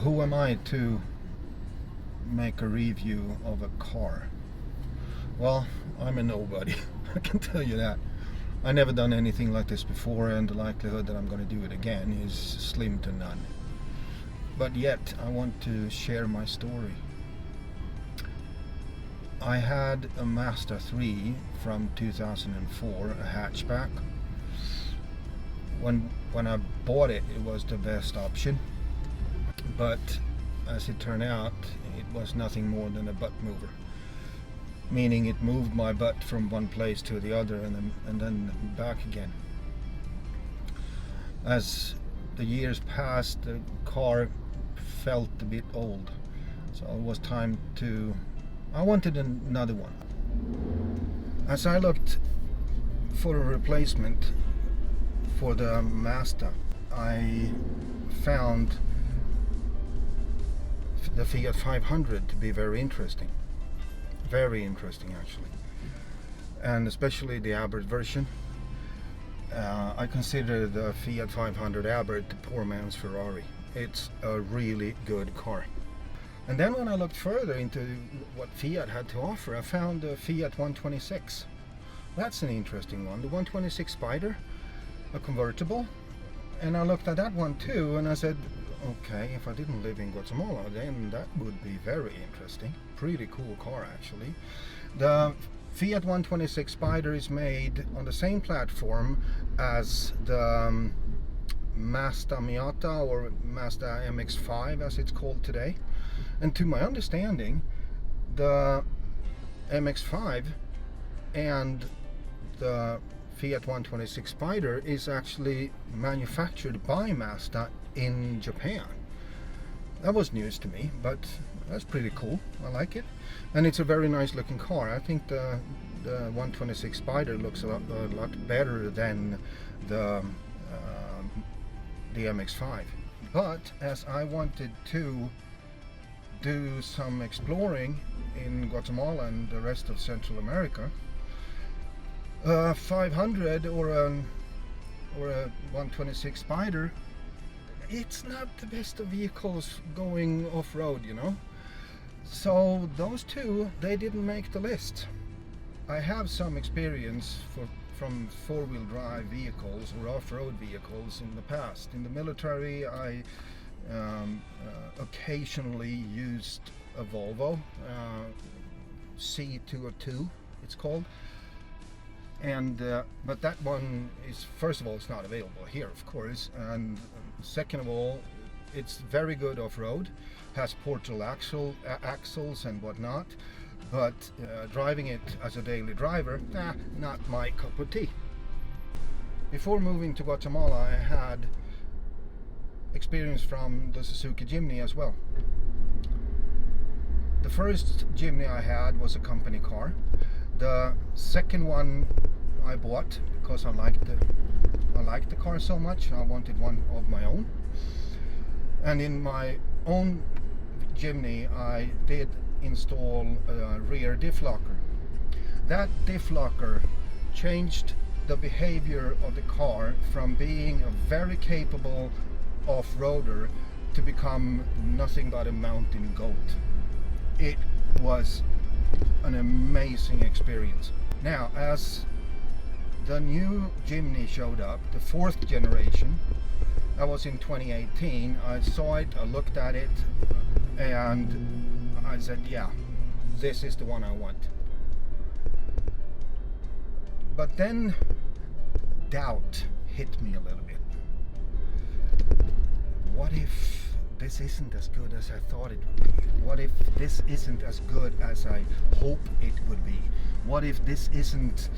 who am I to make a review of a car? Well, I'm a nobody. I can tell you that. I never done anything like this before, and the likelihood that I'm going to do it again is slim to none. But yet, I want to share my story. I had a Mazda 3 from 2004, a hatchback. When I bought it, it was the best option. But as it turned out, it was nothing more than a butt mover. Meaning it moved my butt from one place to the other and then back again. As the years passed, the car felt a bit old. So it was time I wanted another one. As I looked for a replacement for the Mazda, I found the Fiat 500 to be very interesting. Very interesting, actually. And especially the Abarth version. I consider the Fiat 500 Abarth the poor man's Ferrari. It's a really good car. And then when I looked further into what Fiat had to offer, I found the Fiat 126. That's an interesting one. The 126 Spider, a convertible. And I looked at that one too, and I said, okay, if I didn't live in Guatemala, then that would be very interesting. Pretty cool car, actually. The Fiat 126 Spider is made on the same platform as the Mazda Miata, or Mazda MX-5 as it's called today. And to my understanding, the MX-5 and the Fiat 126 Spider is actually manufactured by Mazda in Japan. That was news to me, but that's pretty cool. I like it, and it's a very nice looking car. I think the 126 Spider looks a lot better than the MX-5. But as I wanted to do some exploring in Guatemala and the rest of Central America, 500 or a 126 Spider, it's not the best of vehicles going off-road, you know. So those two, they didn't make the list. I have some experience from four-wheel drive vehicles or off-road vehicles in the past. In the military, I occasionally used a Volvo C202, it's called. And but that one is, first of all, it's not available here, of course, and second of all, it's very good off-road, has portal axles and whatnot, but driving it as a daily driver, not my cup of tea. Before moving to Guatemala, I had experience from the Suzuki Jimny as well. The first Jimny I had was a company car. The second one I bought because I liked the car so much. I wanted one of my own. And in my own Jimny, I did install a rear diff locker. That diff locker changed the behavior of the car from being a very capable off-roader to become nothing but a mountain goat. It was an amazing experience. Now, as the new Jimny showed up, the fourth generation, that was in 2018, I saw it, I looked at it, and I said, yeah, this is the one I want. But then doubt hit me a little bit. What if this isn't as good as I thought it would be? What if this isn't as good as I hope it would be? What if this isn't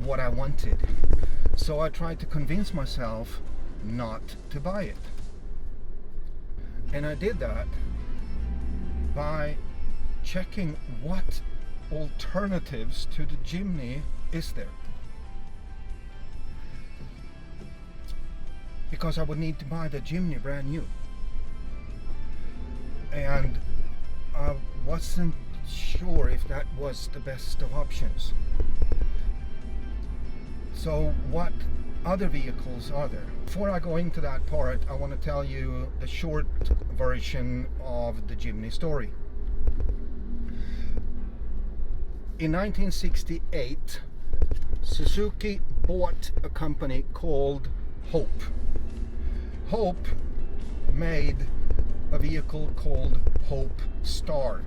what I wanted? So I tried to convince myself not to buy it. And I did that by checking what alternatives to the Jimny is there. Because I would need to buy the Jimny brand new. And I wasn't sure if that was the best of options. So what other vehicles are there? Before I go into that part, I want to tell you the short version of the Jimny story. In 1968, Suzuki bought a company called Hope. Hope made a vehicle called Hope Star.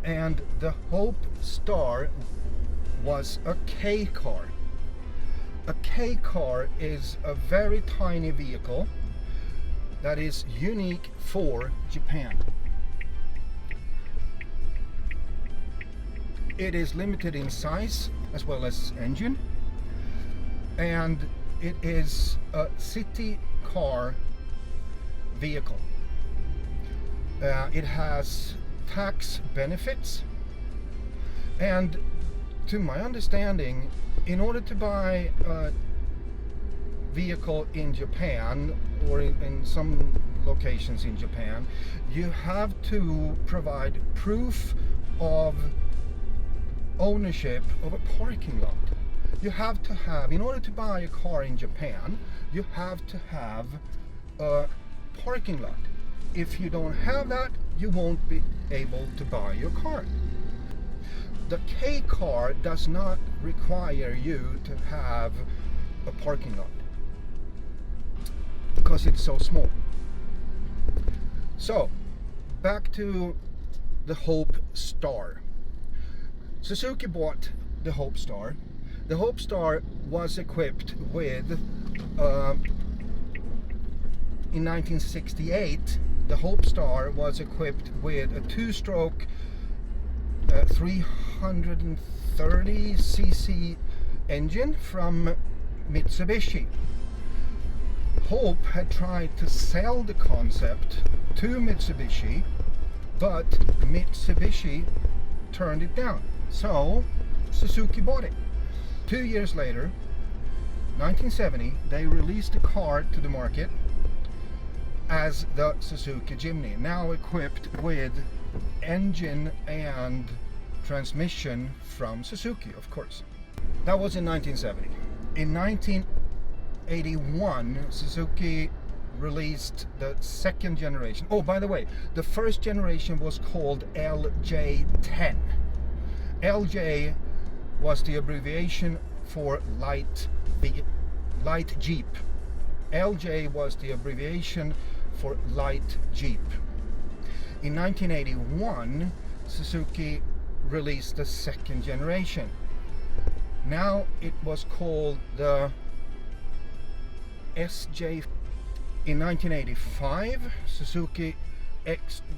And the Hope Star was a K car. A K car is a very tiny vehicle that is unique for Japan. It is limited in size as well as engine, and it is a city car vehicle. It has tax benefits, and to my understanding, in order to buy a vehicle in Japan, or in some locations in Japan, you have to provide proof of ownership of a parking lot. You have to have, in order to buy a car in Japan, you have to have a parking lot. If you don't have that, you won't be able to buy your car. The K car does not require you to have a parking lot because it's so small. So, back to the Hope Star. Suzuki bought the Hope Star. The Hope Star was equipped with, in 1968, the Hope Star was equipped with a two-stroke 330cc engine from Mitsubishi. Hope had tried to sell the concept to Mitsubishi, but Mitsubishi turned it down. So Suzuki bought it. 2 years later, 1970, they released the car to the market as the Suzuki Jimny, now equipped with engine and transmission from Suzuki, of course. That was in 1970. In 1981, Suzuki released the second generation. Oh, by the way, the first generation was called LJ10. LJ was the abbreviation for light Jeep. LJ was the abbreviation for light Jeep. In 1981, Suzuki released the second generation. Now it was called the SJ. In 1985, Suzuki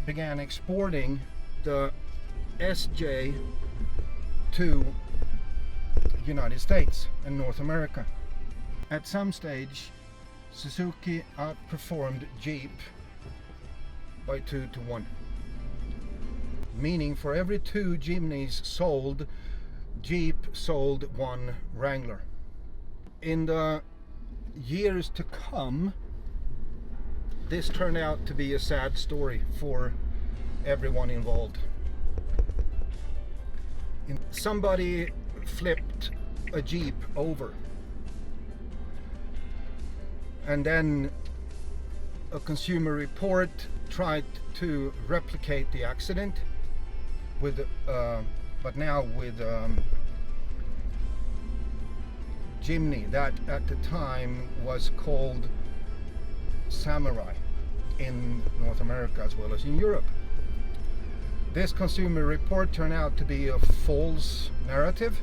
began exporting the SJ to United States and North America. At some stage, Suzuki outperformed Jeep by 2-1. Meaning for every 2 Jimnys sold, Jeep sold 1 Wrangler. In the years to come, this turned out to be a sad story for everyone involved. Somebody flipped a Jeep over, and then a Consumer Report tried to replicate the accident with but now with Jimny, that at the time was called Samurai in North America as well as in Europe. This Consumer Report turned out to be a false narrative,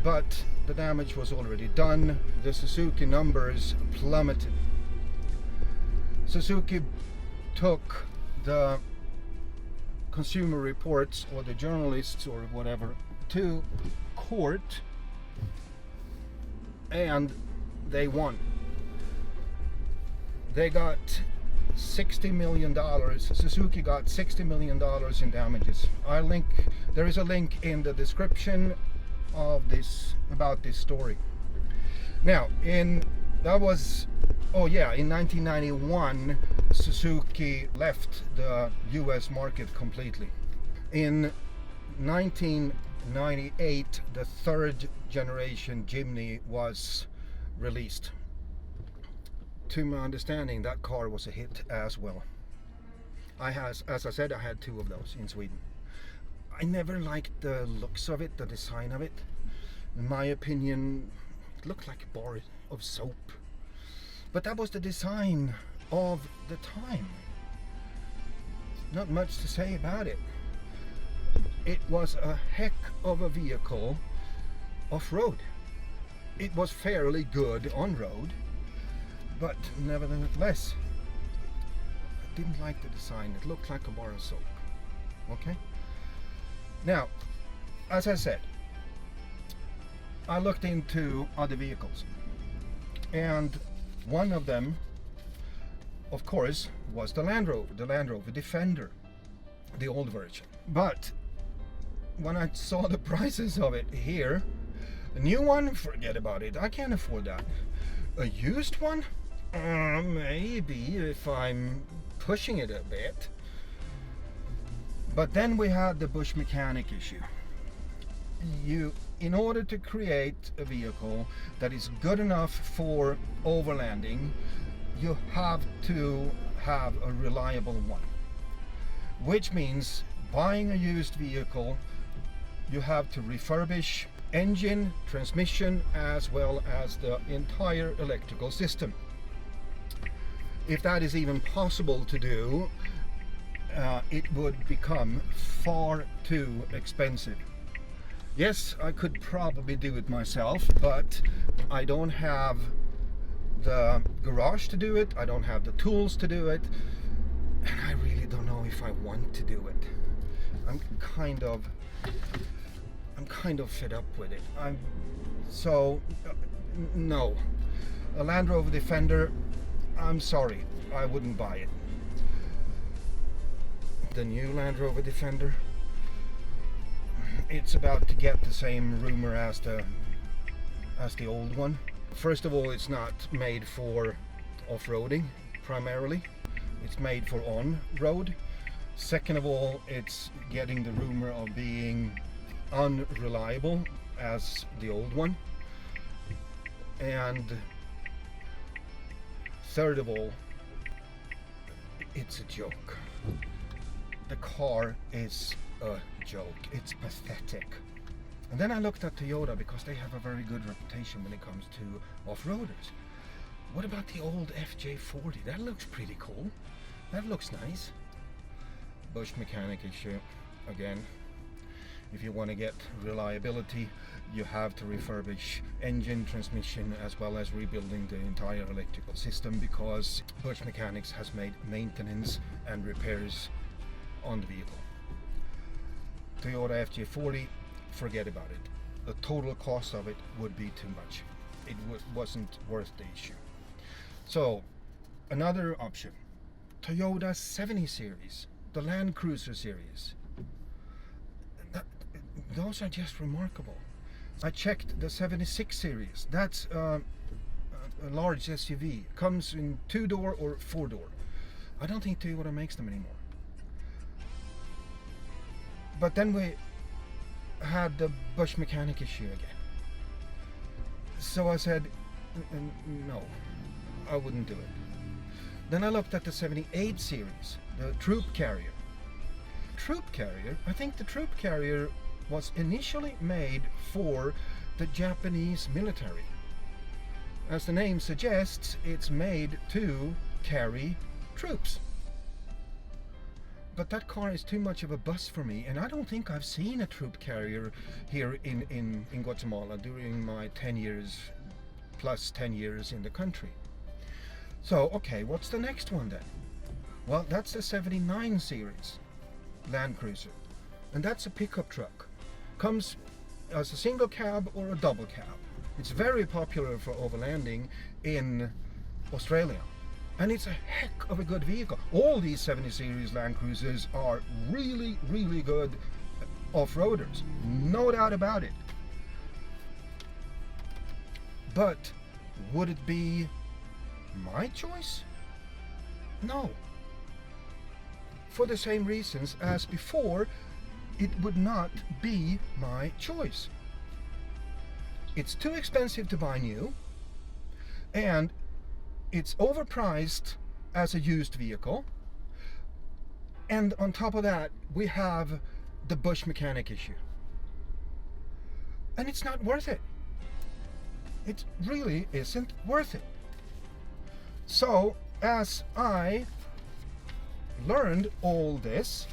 but the damage was already done. The Suzuki numbers plummeted. Suzuki took the Consumer Reports, or the journalists or whatever, to court, and they won. They got $60 million. Suzuki got $60 million in damages. There is a link in the description of this, about this story. Now, in 1991, Suzuki left the US market completely. In 19 98, the third generation Jimny was released. To my understanding, that car was a hit as well. As I said, I had two of those in Sweden. I never liked the looks of it, the design of it. In my opinion, it looked like a bar of soap. But that was the design of the time. Not much to say about it. It was a heck of a vehicle off-road. It was fairly good on-road, but nevertheless, I didn't like the design. It looked like a bar of soap. Okay? Now, as I said, I looked into other vehicles, and one of them, of course, was the Land Rover Defender, the old version. But when I saw the prices of it here, a new one, forget about it. I can't afford that. A used one, maybe if I'm pushing it a bit. But then we had the bush mechanic issue. In order to create a vehicle that is good enough for overlanding, you have to have a reliable one. Which means buying a used vehicle, you have to refurbish engine, transmission, as well as the entire electrical system. If that is even possible to do, it would become far too expensive. Yes, I could probably do it myself, but I don't have the garage to do it, I don't have the tools to do it, and I really don't know if I want to do it. I'm kind of fed up with it. No. A Land Rover Defender, I'm sorry, I wouldn't buy it. The new Land Rover Defender, it's about to get the same rumor as the old one. First of all, it's not made for off-roading primarily. It's made for on-road. Second of all, it's getting the rumor of being unreliable as the old one. And third of all, it's a joke. The car is a joke. It's pathetic. And then I looked at Toyota because they have a very good reputation when it comes to off-roaders. What about the old FJ40? That looks pretty cool. That looks nice. Bush mechanic issue again. If you want to get reliability, you have to refurbish engine, transmission, as well as rebuilding the entire electrical system, because Bush Mechanics has made maintenance and repairs on the vehicle. Toyota FJ40, forget about it. The total cost of it would be too much. It wasn't worth the issue. So, another option, Toyota 70 series, the Land Cruiser series. Those are just remarkable. I checked the 76 series. That's a large SUV. Comes in 2-door or 4-door. I don't think Toyota makes them anymore. But then we had the Bush mechanic issue again. So I said, no, I wouldn't do it. Then I looked at the 78 series, the Troop Carrier. Troop Carrier, I think the Troop Carrier was initially made for the Japanese military. As the name suggests, it's made to carry troops. But that car is too much of a bus for me, and I don't think I've seen a troop carrier here in Guatemala during my 10 years in the country. So, okay, what's the next one then? Well, that's the 79 series Land Cruiser, and that's a pickup truck. Comes as a single cab or a double cab. It's very popular for overlanding in Australia. And it's a heck of a good vehicle. All these 70 series Land Cruisers are really, really good off-roaders. No doubt about it. But would it be my choice? No. For the same reasons as before, it would not be my choice. It's too expensive to buy new, and it's overpriced as a used vehicle. And on top of that, we have the bush mechanic issue. And it's not worth it. It really isn't worth it. So, as I learned all this,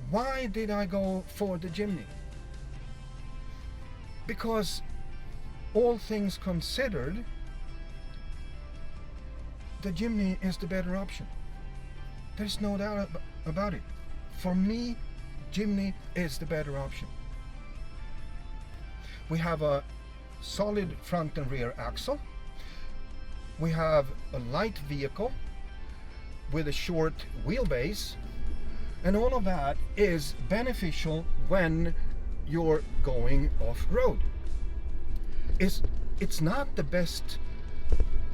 why did I go for the Jimny? Because all things considered, the Jimny is the better option. There's no doubt about it. For me, Jimny is the better option. We have a solid front and rear axle. We have a light vehicle with a short wheelbase, and all of that is beneficial when you're going off-road. It's not the best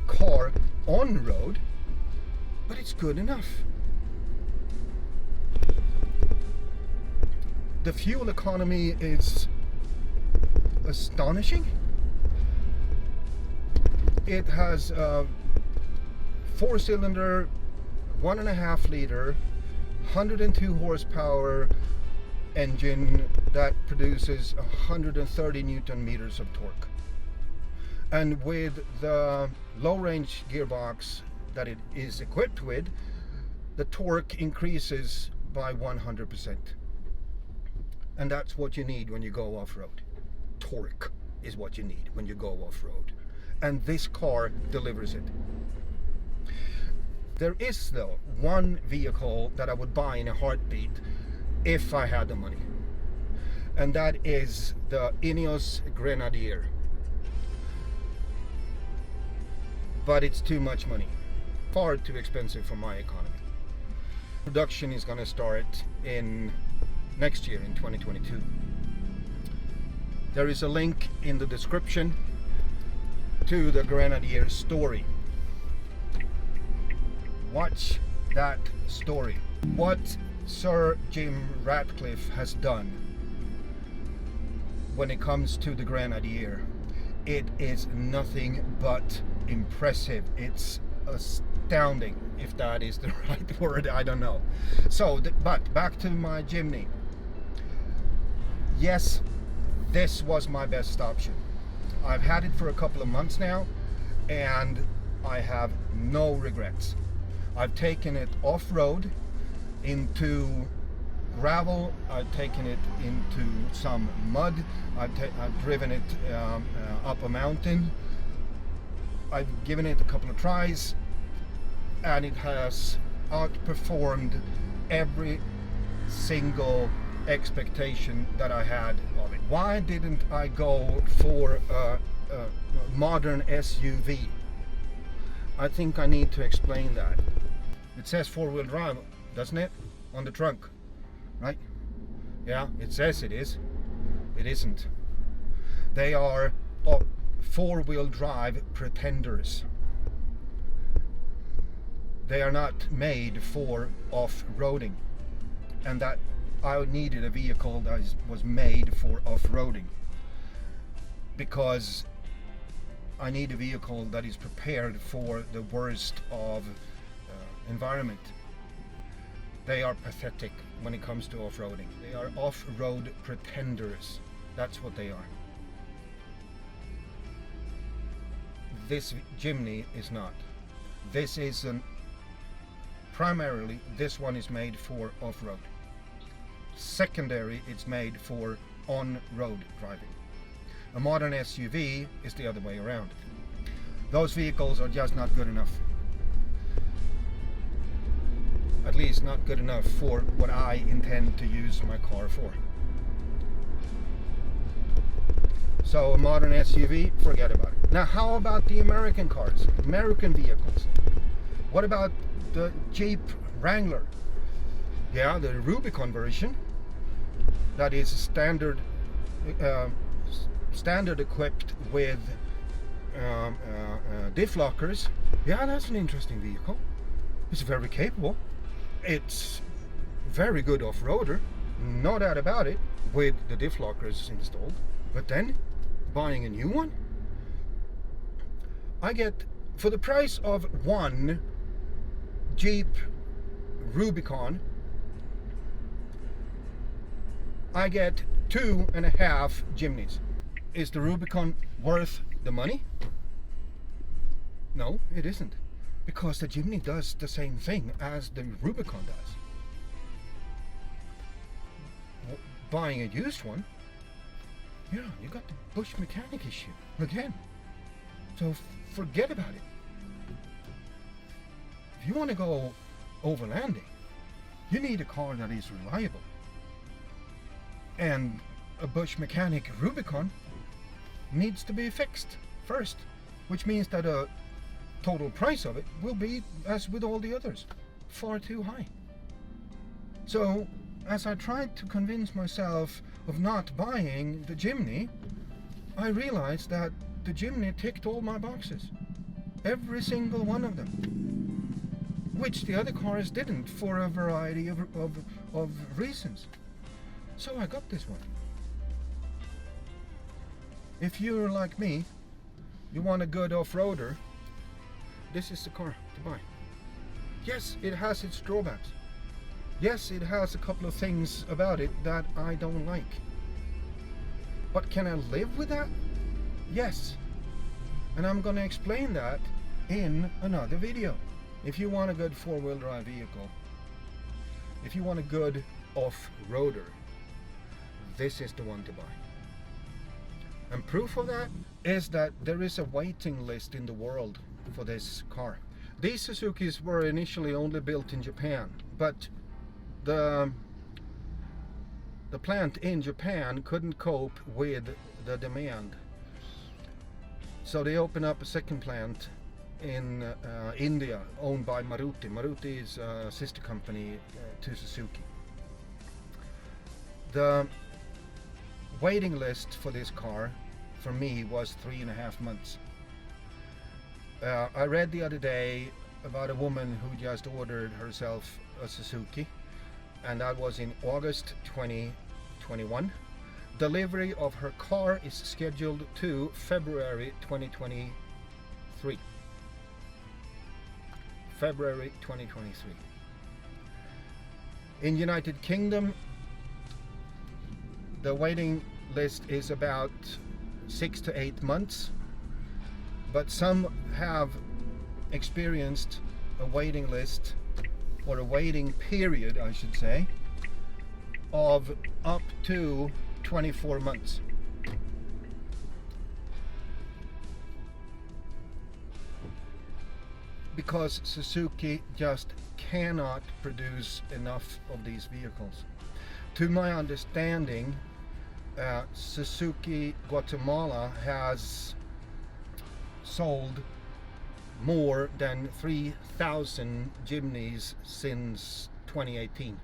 car on road, but it's good enough. The fuel economy is astonishing. It has a 4-cylinder, 1.5 liter, 102 horsepower engine that produces 130 Newton meters of torque. And with the low range gearbox that it is equipped with, the torque increases by 100%. And that's what you need when you go off-road. Torque is what you need when you go off-road. And this car delivers it. There is, though, one vehicle that I would buy in a heartbeat if I had the money. And that is the Ineos Grenadier. But it's too much money. Far too expensive for my economy. Production is going to start in next year, in 2022. There is a link in the description to the Grenadier story. Watch that story. What Sir Jim Ratcliffe has done when it comes to the Grenadier, it is nothing but impressive. It's astounding, if that is the right word, I don't know. So, but back to my Jimny. Yes, this was my best option. I've had it for a couple of months now, and I have no regrets. I've taken it off-road into gravel, I've taken it into some mud, I've driven it up a mountain, I've given it a couple of tries, and it has outperformed every single expectation that I had of it. Why didn't I go for a modern SUV? I think I need to explain that. It says 4-wheel drive, doesn't it? On the trunk, right? Yeah, it says it is. It isn't. They are 4-wheel drive pretenders. They are not made for off-roading, and that I needed a vehicle that was made for off-roading, because I need a vehicle that is prepared for the worst of environment. They are pathetic when it comes to off-roading. They are off-road pretenders. That's what they are. This Jimny is not. This is primarily, this one is made for off-road. Secondary, it's made for on-road driving. A modern SUV is the other way around. Those vehicles are just not good enough. At least not good enough for what I intend to use my car for. So a modern SUV, forget about it. Now, how about the American cars, American vehicles? What about the Jeep Wrangler? Yeah, the Rubicon version, that is standard equipped with diff lockers. Yeah, that's an interesting vehicle. It's very capable. It's very good off-roader, no doubt about it, with the diff lockers installed. But then, buying a new one, I get, for the price of one Jeep Rubicon, I get 2.5 Jimnys. Is the Rubicon worth the money? No, it isn't. Because the Jimny does the same thing as the Rubicon does. Buying a used one, you got the bush mechanic issue again. So forget about it. If you want to go overlanding, you need a car that is reliable. And a bush mechanic Rubicon needs to be fixed first, which means that a total price of it will be, as with all the others, far too high. So as I tried to convince myself of not buying the Jimny, I realized that the Jimny ticked all my boxes. Every single one of them. Which the other cars didn't, for a variety of reasons. So I got this one. If you're like me, you want a good off-roader, this is the car to buy. Yes, it has its drawbacks. Yes, it has a couple of things about it that I don't like. But can I live with that? Yes. And I'm gonna explain that in another video. If you want a good four-wheel drive vehicle, if you want a good off-roader, this is the one to buy. And proof of that is that there is a waiting list in the world for this car. These Suzukis were initially only built in Japan, but the plant in Japan couldn't cope with the demand. So they opened up a second plant in India, owned by Maruti. Maruti is a sister company to Suzuki. The waiting list for this car, for me, was 3.5 months. I read the other day about a woman who just ordered herself a Suzuki, and that was in August 2021. Delivery of her car is scheduled to February 2023. February 2023. In United Kingdom, the waiting list is about 6 to 8 months, but some have experienced a waiting list, or a waiting period I should say, of up to 24 months. Because Suzuki just cannot produce enough of these vehicles. To my understanding, Suzuki Guatemala has sold more than 3,000 Jimnys since 2018.